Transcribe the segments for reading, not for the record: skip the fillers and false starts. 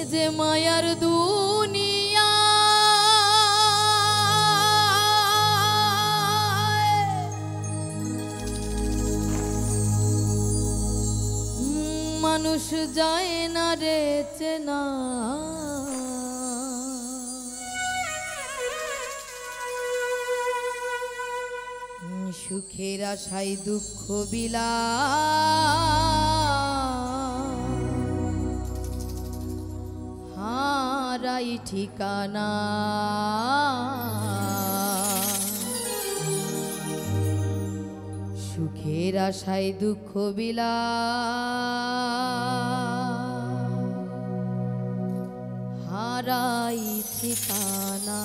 যে মায়ার দুনিয়া মানুষ যায় না রে চেনা সুখের আশায় দুঃখ বিলা হারাই ঠিকানা সুখের আশায় দুঃখ বিলা হারাই ঠিকানা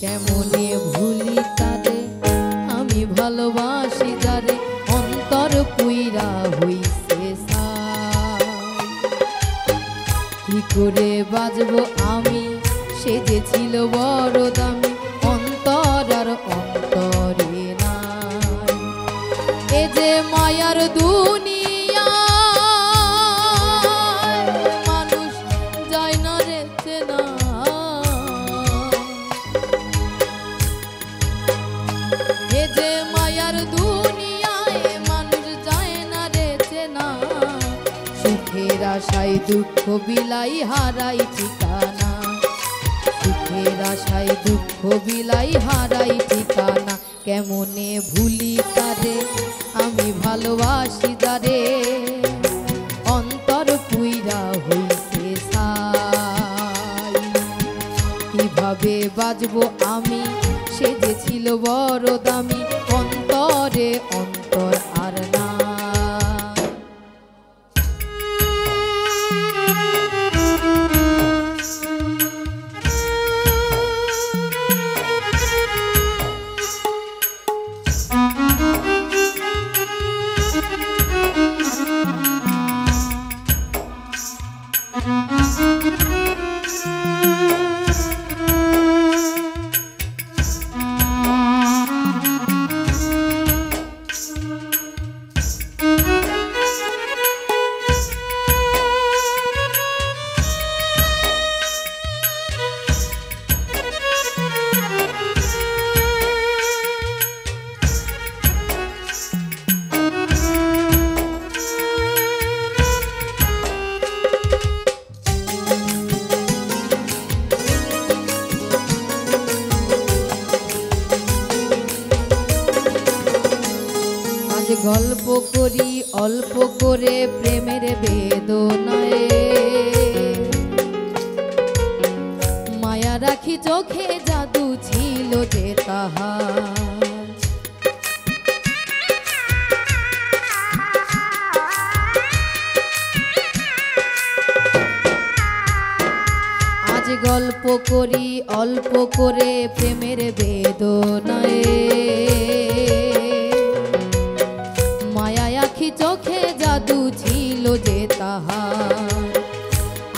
কেমনে ভুলি তারে আমি ভালোবাসি যারে অন্তর পুইরা হইছে কি করে বাজবো আমি সে যে ছিল বড় দামি অন্তর আর অন্তরে নাই এ যে মায়ার দুনিয়া মানুষ যায় না রে চেনা এ যে মায়ার দুনিয়ায় মানুষ যায় না রে চেনা সুখের আশায় দুঃখ বিলাই হারাই ঠিকানা সুখের আশায় দুঃখ বিলাই হারাই ঠিকানা কেমনে ভুলি তারে আমি ভালোবাসি যারে অন্তর পুইরা হইছে ছাই কিভাবে বাজবো আমি সে যে ছিল বড় দামি অন্তরে অন্তর আর না গল্প করি অল্প করে প্রেমের বেদনায় মায়া রাখি চোখে জাদু ছিল যে তাহার আজ গল্প করি অল্প করে প্রেমের বেদনায় চোখে জাদু ছিল যে তাহার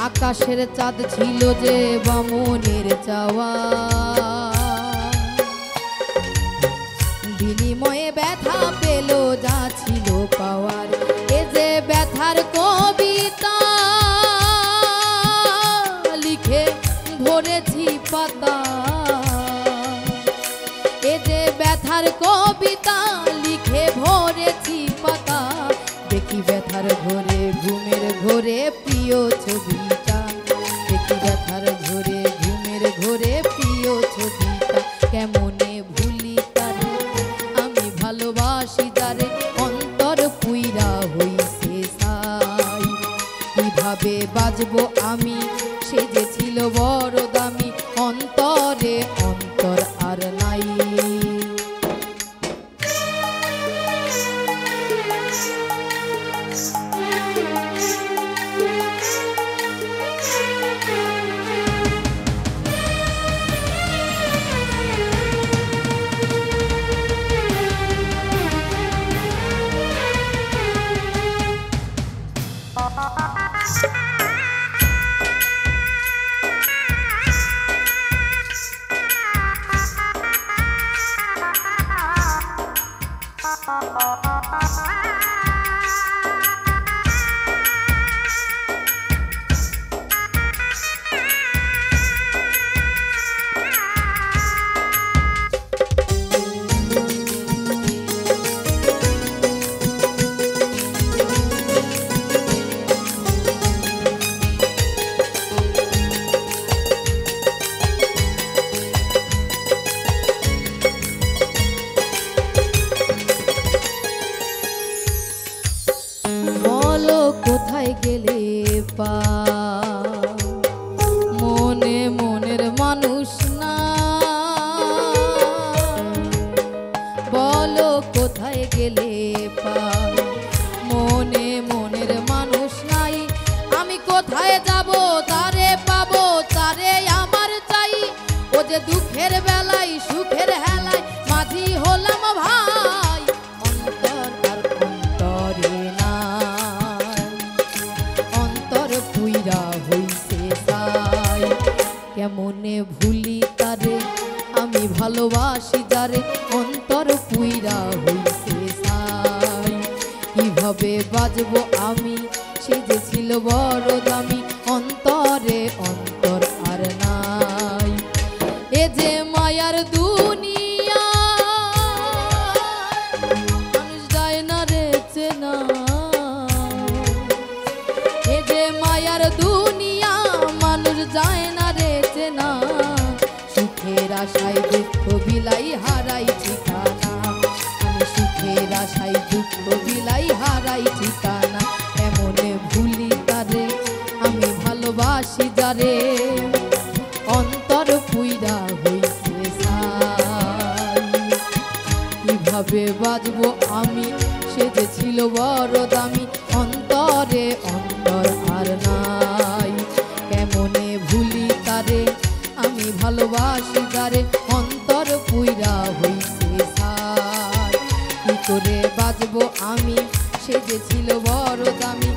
আকাশের চাঁদ ছিল যে বামনের চাওয়া বিনিময়ে ব্যথা পেল যা ছিল পাওয়ার এ যে ব্যথার কবিতা লিখে ভরেছি পাতা এ যে ব্যথার কবিতা লিখে ভরেছি পাতা দেখি ব্যথার ঘরে ঘুমের ঘরে প্রিয় ছবিটা দেখি ব্যথার ঘরে ঘুমের ঘরে প্রিয় ছবিটা কেমনে ভুলি তারে আমি ভালোবাসি যারে অন্তর পুইরা হইছে ছাই কিভাবে বাজবো আমি, সে যে ছিল বড় দামি, অন্তরে অন্তর আর নাই। কোথায় গেলে পা মনে মনের মানুষ না, বলো কোথায় গেলে পা মনে মনের মানুষ নাই। আমি কোথায় যাব তারে পাবো, তারে আমার চাই। ও যে দুঃখের বেলায় সুখের হেলায় মাঝি হলাম ভাই, অন্তর আর অন্তরে না, অন্তর পুইরা হইছে ছাই। কেমনে ভুলি তারে আমি ভালোবাসি যারে, অন্তর পুইরা হইছে ছাই। কিভাবে বাজবো আমি, সে যে ছিল বড় দামি, অন্তরে অন্তর আর নাই। এ যে মায়ার দুনিয়া, মানুষ যায় না রে চেনা। এ যে মায়ার দুনিয়া, মানুষ যায় না রে চেনা। সুখের আশায় দুঃখ বিলাই হারাই ঠিকানা, আমি সুখের আশায় দুঃখ বিলাই হারাই ঠিকানা। এমনে ভুলি তারে আমি ভালোবাসি যারে, অন্তর পুইরা হইছে ছাই। কিভাবে বাজবো আমি, সে যে ছিল বড় দামি, অন্তরে অন্তর আর নাই। কেমনে ভুলি তারে আমি ভালোবাসি যারে, অন্তর পুইরা হইছে ছাই। কি করে বাজবো আমি, সে যে ছিল বড় দামি,